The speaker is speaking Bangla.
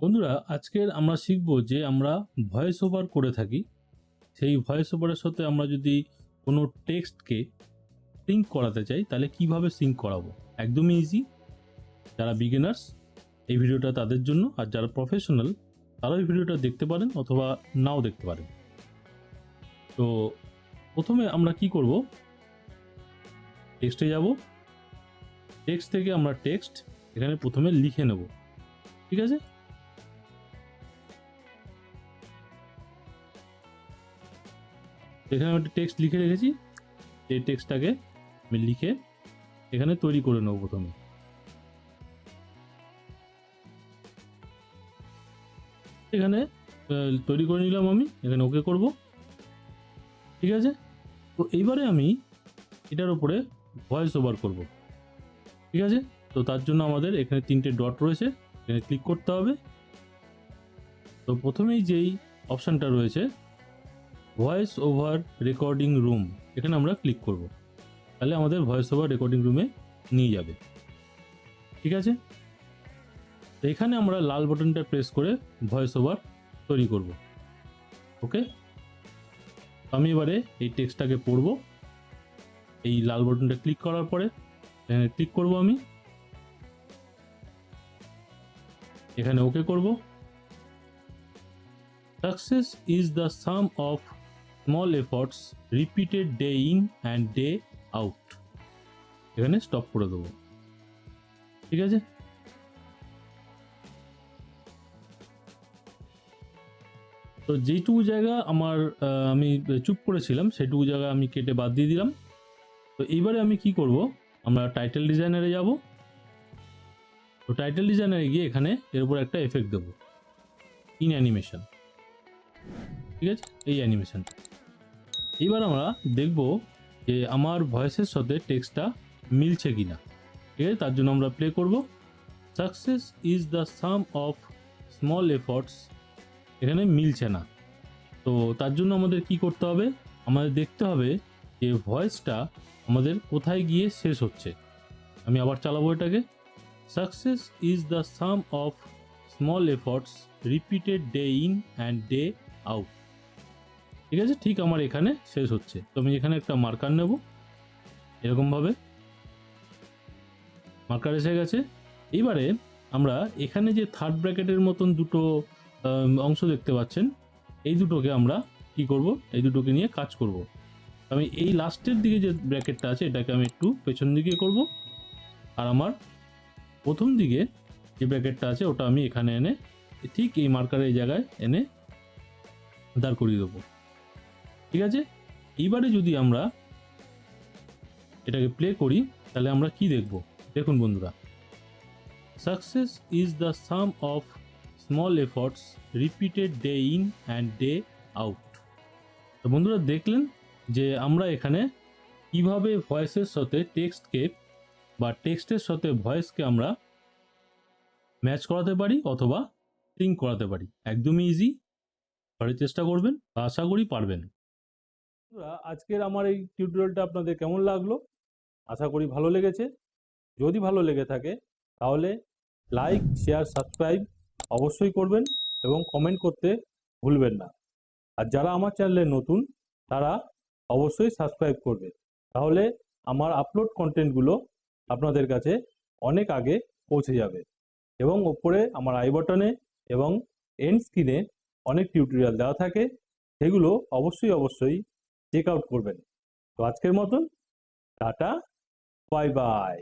বন্ধুরা, আজকের আমরা শিখব যে আমরা ভয়েস ওভার করে থাকি। সেই ভয়েস ওভারের সাথে আমরা যদি কোনো টেক্সটকে সিঙ্ক করাতে চাই তাহলে কিভাবে সিঙ্ক করাবো। একদমই ইজি। যারা বিগিনার্স এই ভিডিওটা তাদের জন্য, আর যারা প্রফেশনাল তারা এই ভিডিওটা দেখতে পারেন অথবা নাও দেখতে পারেন। তো প্রথমে আমরা কি করব, টেক্সটে যাব। টেক্সট থেকে আমরা টেক্সট এখানে প্রথমে লিখে নেব, ঠিক আছে। এখানে আমি একটা টেক্সট লিখে রেখেছি। এই টেক্সটটাকে আমি লিখে এখানে তৈরি করে নেব। প্রথমে এখানে তৈরি করে নিলাম, আমি এখানে ওকে করব, ঠিক আছে। তো এইবারে আমি এটার উপরে ভয়েস ওভার করব, ঠিক আছে। তো তার জন্য আমাদের এখানে তিনটে ডট রয়েছে, এখানে ক্লিক করতে হবে। তো প্রথমেই যেই অপশানটা রয়েছে ভয়েস ওভার রেকর্ডিং রুম, এখানে আমরা ক্লিক করব, তাহলে আমাদের ভয়েস ওভার রেকর্ডিং রুমে নিয়ে যাবে, ঠিক আছে। তো এখানে আমরা লাল বাটনটা প্রেস করে ভয়েস ওভার তৈরি করব, ওকে। আমি এবারে এই টেক্সটটাকে পড়ব। এই লাল বাটনটা ক্লিক করার পরে এখানে ক্লিক করব, আমি এখানে ওকে করব। Success is the some of small efforts repeated day in and day out, এখানে স্টপ করে দেবো, ঠিক আছে। তো যেইটুকু জায়গা আমার আমি চুপ করেছিলাম সেটুকু জায়গা আমি কেটে বাদ দিয়ে দিলাম। তো এইবারে আমি কি করব, আমরা টাইটেল ডিজাইনারে যাব। তো টাইটেল ডিজাইনারে গিয়ে এখানে এর উপর একটা এফেক্ট দেবো, ইন অ্যানিমেশন, ঠিক আছে। এই অ্যানিমেশনটা এইবার আমরা দেখব যে আমার ভয়েসের সাথে টেক্সটটা মিলছে কিনা, ঠিক আছে। তার জন্য আমরা প্লে করব। Success is the some of small efforts, এখানে মিলছে না। তো তার জন্য আমাদের কি করতে হবে, আমাদের দেখতে হবে যে ভয়েসটা আমাদের কোথায় গিয়ে শেষ হচ্ছে। আমি আবার চালাবো এটাকে। Success is the some of small efforts repeated day in and day out, ঠিক আছে। ঠিক আমার এখানে শেষ হচ্ছে। তো আমি এখানে একটা মার্কার নেব, এরকমভাবে মার্কার এসে গেছে। এইবারে আমরা এখানে যে থার্ড ব্র্যাকেটের মতন দুটো অংশ দেখতে পাচ্ছেন, এই দুটোকে আমরা কি করব, এই দুটোকে নিয়ে কাজ করব। আমি এই লাস্টের দিকে যে ব্র্যাকেটটা আছে এটাকে আমি একটু পেছন দিকে করব, আর আমার প্রথম দিকে যে ব্র্যাকেটটা আছে ওটা আমি এখানে এনে ঠিক এই মার্কারের এই জায়গায় এনে দাঁড় করিয়ে দেবো, ঠিক আছে। এইবারে যদি আমরা এটাকে প্লে করি তাহলে আমরা কি দেখব, দেখুন বন্ধুরা। Success is the some of small efforts repeated day in and day out. তো বন্ধুরা দেখলেন যে আমরা এখানে কিভাবে ভয়েসের সাথে টেক্সটকে বা টেক্সটের সাথে ভয়েসকে আমরা ম্যাচ করাতে পারি অথবা সিঙ্ক করাতে পারি। একদমই ইজি, ঘরে চেষ্টা করবেন, আশা করি পারবেন। বন্ধুরা, আজকের আমার এই টিউটোরিয়ালটা আপনাদের কেমন লাগলো? আশা করি ভালো লেগেছে। যদি ভালো লেগে থাকে তাহলে লাইক, শেয়ার, সাবস্ক্রাইব অবশ্যই করবেন এবং কমেন্ট করতে ভুলবেন না। আর যারা আমার চ্যানেলে নতুন তারা অবশ্যই সাবস্ক্রাইব করবে, তাহলে আমার আপলোড কন্টেন্টগুলো আপনাদের কাছে অনেক আগে পৌঁছে যাবে। এবং ওপরে আমার আই বাটনে এবং এন্ড স্ক্রিনে অনেক টিউটোরিয়াল দেওয়া থাকে, সেগুলো অবশ্যই চেক আউট করবেন। তো আজকের মতন টাটা, বাই বাই।